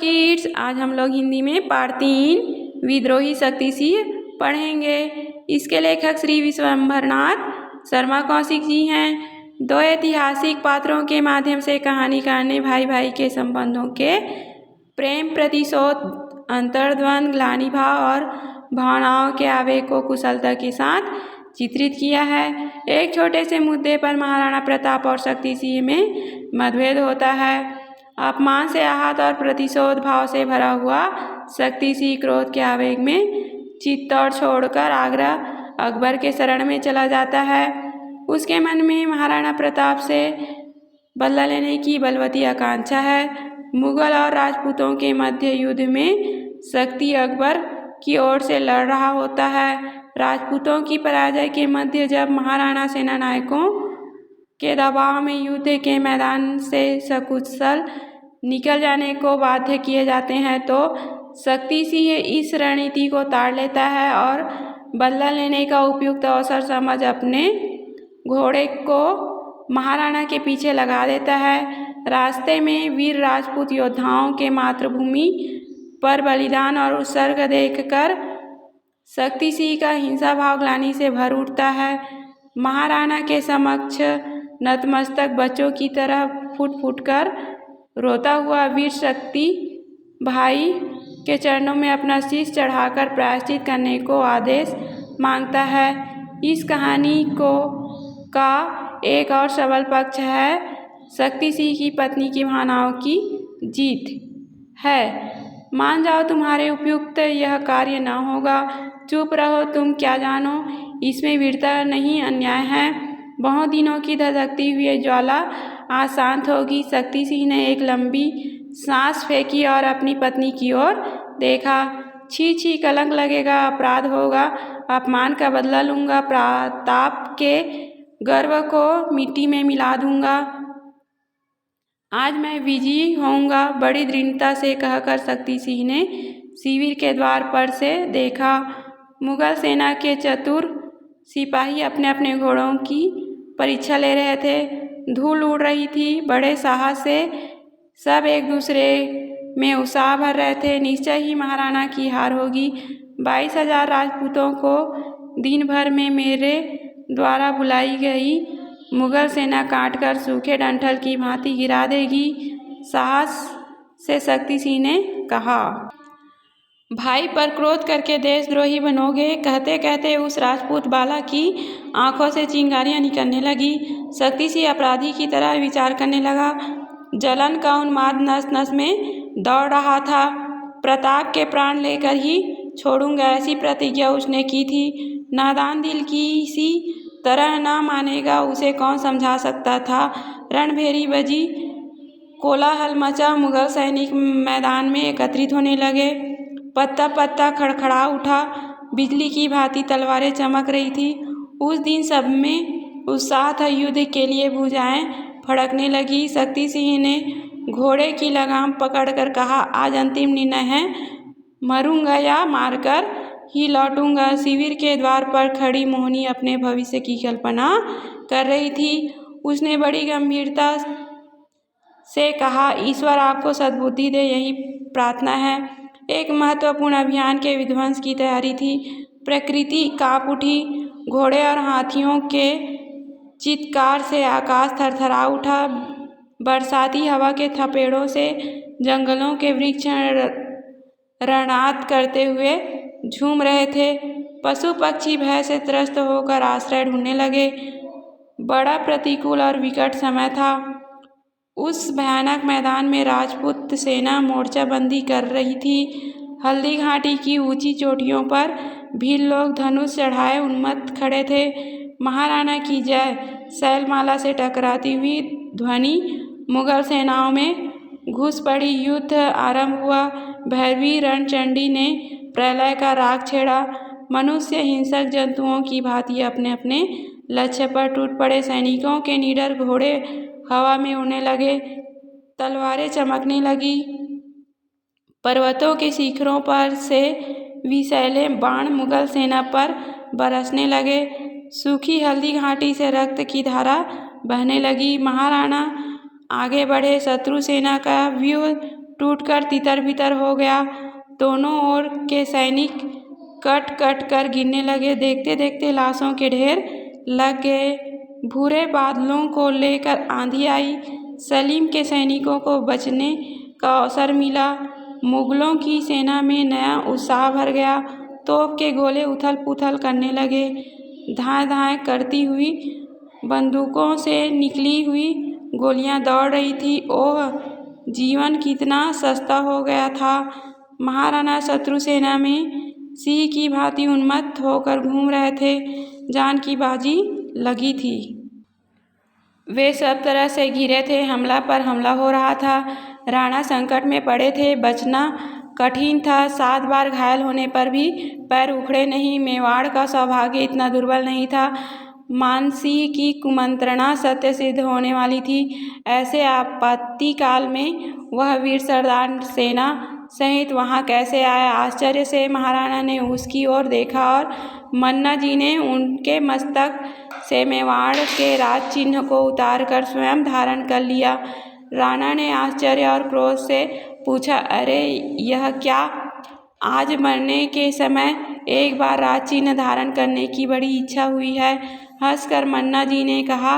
Kids, आज हम लोग हिंदी में पाठ 3 विद्रोही शक्तिसिंह पढ़ेंगे। इसके लेखक श्री विश्वंभरनाथ शर्मा कौशिक जी हैं। 2 ऐतिहासिक पात्रों के माध्यम से कहानीकार ने भाई भाई के संबंधों के प्रेम, प्रतिशोध, अंतर्द्वंद, ग्लानि भाव और भावनाओं के आवेग को कुशलता के साथ चित्रित किया है। एक छोटे से मुद्दे पर महाराणा प्रताप और शक्तिसिंह में मतभेद होता है। अपमान से आहत और प्रतिशोध भाव से भरा हुआ शक्तिसिंह क्रोध के आवेग में चित्तौड़ छोड़कर आगरा अकबर के शरण में चला जाता है। उसके मन में महाराणा प्रताप से बदला लेने की बलवती आकांक्षा है। मुगल और राजपूतों के मध्य युद्ध में शक्ति अकबर की ओर से लड़ रहा होता है। राजपूतों की पराजय के मध्य जब महाराणा सेनानायकों के दबाव में युद्ध के मैदान से सकुशल निकल जाने को बाध्य किए जाते हैं तो शक्तिसिंह इस रणनीति को ताड़ लेता है और बदला लेने का उपयुक्त अवसर समझ अपने घोड़े को महाराणा के पीछे लगा देता है। रास्ते में वीर राजपूत योद्धाओं के मातृभूमि पर बलिदान और उत्सर्ग देखकर शक्तिसिंह का हिंसा भाव ग्लानि से भर उठता है। महाराणा के समक्ष नतमस्तक बच्चों की तरह फूट फूट कर रोता हुआ वीर शक्ति भाई के चरणों में अपना शीश चढ़ाकर प्रायश्चित करने को आदेश मांगता है। इस कहानी का एक और सबल पक्ष है शक्तिसिंह की पत्नी की भावनाओं की जीत है। मान जाओ तुम्हारे उपयुक्त यह कार्य न होगा, चुप रहो, तुम क्या जानो, इसमें वीरता नहीं अन्याय है। बहुत दिनों की धधकती हुई ज्वाला आज शांत होगी। शक्तिसिंह ने एक लंबी सांस फेंकी और अपनी पत्नी की ओर देखा। छी छी, कलंक लगेगा, अपराध होगा, अपमान का बदला लूँगा, प्रताप के गर्व को मिट्टी में मिला दूँगा, आज मैं विजयी होऊंगा, बड़ी दृढ़ता से कहकर शक्तिसिंह ने शिविर के द्वार पर से देखा। मुगल सेना के चतुर सिपाही अपने अपने घोड़ों की परीक्षा ले रहे थे। धूल उड़ रही थी। बड़े साहस से सब एक दूसरे में उत्साह भर रहे थे। निश्चय ही महाराणा की हार होगी। 22,000 राजपूतों को दिन भर में मेरे द्वारा बुलाई गई मुगल सेना काट कर सूखे डंठल की भांति गिरा देगी, साहस से शक्तिसिंह ने कहा। भाई पर क्रोध करके देशद्रोही बनोगे? कहते कहते उस राजपूत बाला की आंखों से चिंगारियां निकलने लगी। शक्तिसिंह अपराधी की तरह विचार करने लगा। जलन का उन्माद नस नस में दौड़ रहा था। प्रताप के प्राण लेकर ही छोड़ूंगा, ऐसी प्रतिज्ञा उसने की थी। नादान दिल की सी तरह न मानेगा, उसे कौन समझा सकता था। रणभेरी बजी, कोलाहल मचा, मुगल सैनिक मैदान में एकत्रित होने लगे। पत्ता पत्ता खड़खड़ा उठा, बिजली की भांति तलवारें चमक रही थी। उस दिन सब में उत्साह था। युद्ध के लिए भुजाएं फड़कने लगी। शक्तिसिंह ने घोड़े की लगाम पकड़कर कहा, आज अंतिम निर्णय है, मरूंगा या मारकर ही लौटूंगा। शिविर के द्वार पर खड़ी मोहिनी अपने भविष्य की कल्पना कर रही थी। उसने बड़ी गंभीरता से कहा, ईश्वर आपको सद्बुद्धि दे, यही प्रार्थना है। एक महत्वपूर्ण अभियान के विध्वंस की तैयारी थी। प्रकृति कांप उठी। घोड़े और हाथियों के चित्कार से आकाश थरथरा उठा। बरसाती हवा के थपेड़ों से जंगलों के वृक्ष रणआत करते हुए झूम रहे थे। पशु पक्षी भय से त्रस्त होकर आश्रय ढूंढने लगे। बड़ा प्रतिकूल और विकट समय था। उस भयानक मैदान में राजपूत सेना मोर्चाबंदी कर रही थी। हल्दी घाटी की ऊंची चोटियों पर भील लोग धनुष चढ़ाए उन्मत्त खड़े थे। महाराणा की जय शैलमाला से टकराती हुई ध्वनि मुगल सेनाओं में घुस पड़ी। युद्ध आरंभ हुआ। भैरवी रणचंडी ने प्रलय का राग छेड़ा। मनुष्य हिंसक जंतुओं की भांति अपने अपने लक्ष्य पर टूट पड़े। सैनिकों के निडर घोड़े हवा में उड़ने लगे, तलवारें चमकने लगी। पर्वतों के शिखरों पर से विषैले बाण मुगल सेना पर बरसने लगे। सूखी हल्दी घाटी से रक्त की धारा बहने लगी। महाराणा आगे बढ़े। शत्रु सेना का व्यूह टूटकर तितर-बितर हो गया। दोनों ओर के सैनिक कट कट कर गिरने लगे। देखते देखते लाशों के ढेर लग गए। भूरे बादलों को लेकर आंधी आई। सलीम के सैनिकों को बचने का अवसर मिला। मुगलों की सेना में नया उत्साह भर गया। तोप के गोले उथल पुथल करने लगे। धाए धाए करती हुई बंदूकों से निकली हुई गोलियां दौड़ रही थी। ओह, जीवन कितना सस्ता हो गया था। महाराणा शत्रु सेना में सिंह की भांति उन्मत्त होकर घूम रहे थे। जान की बाजी लगी थी। वे सब तरह से घिरे थे। हमला पर हमला हो रहा था। राणा संकट में पड़े थे। बचना कठिन था। 7 बार घायल होने पर भी पैर उखड़े नहीं। मेवाड़ का सौभाग्य इतना दुर्बल नहीं था। मानसिंह की कुमंत्रणा सत्य सिद्ध होने वाली थी। ऐसे आपत्ति काल में वह वीर सरदार सेना सहित वहां कैसे आया? आश्चर्य से महाराणा ने उसकी ओर देखा और मन्ना जी ने उनके मस्तक से मेवाड़ के राज चिन्ह को उतारकर स्वयं धारण कर लिया। राणा ने आश्चर्य और क्रोध से पूछा, अरे यह क्या? आज मरने के समय एक बार राज चिन्ह धारण करने की बड़ी इच्छा हुई है। हंसकर मन्ना जी ने कहा।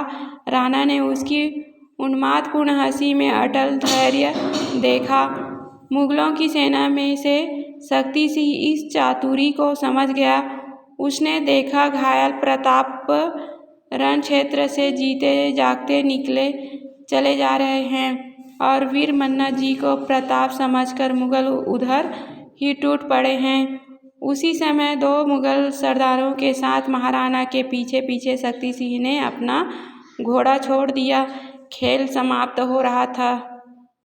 राणा ने उसकी उन्मादपूर्ण हंसी में अटल धैर्य देखा। मुगलों की सेना में से शक्ति सिंह इस चातुरी को समझ गया। उसने देखा घायल प्रताप रण क्षेत्र से जीते जागते निकले चले जा रहे हैं और वीर मन्ना जी को प्रताप समझकर मुगल उधर ही टूट पड़े हैं। उसी समय 2 मुगल सरदारों के साथ महाराणा के पीछे पीछे शक्ति सिंह ने अपना घोड़ा छोड़ दिया। खेल समाप्त हो रहा था।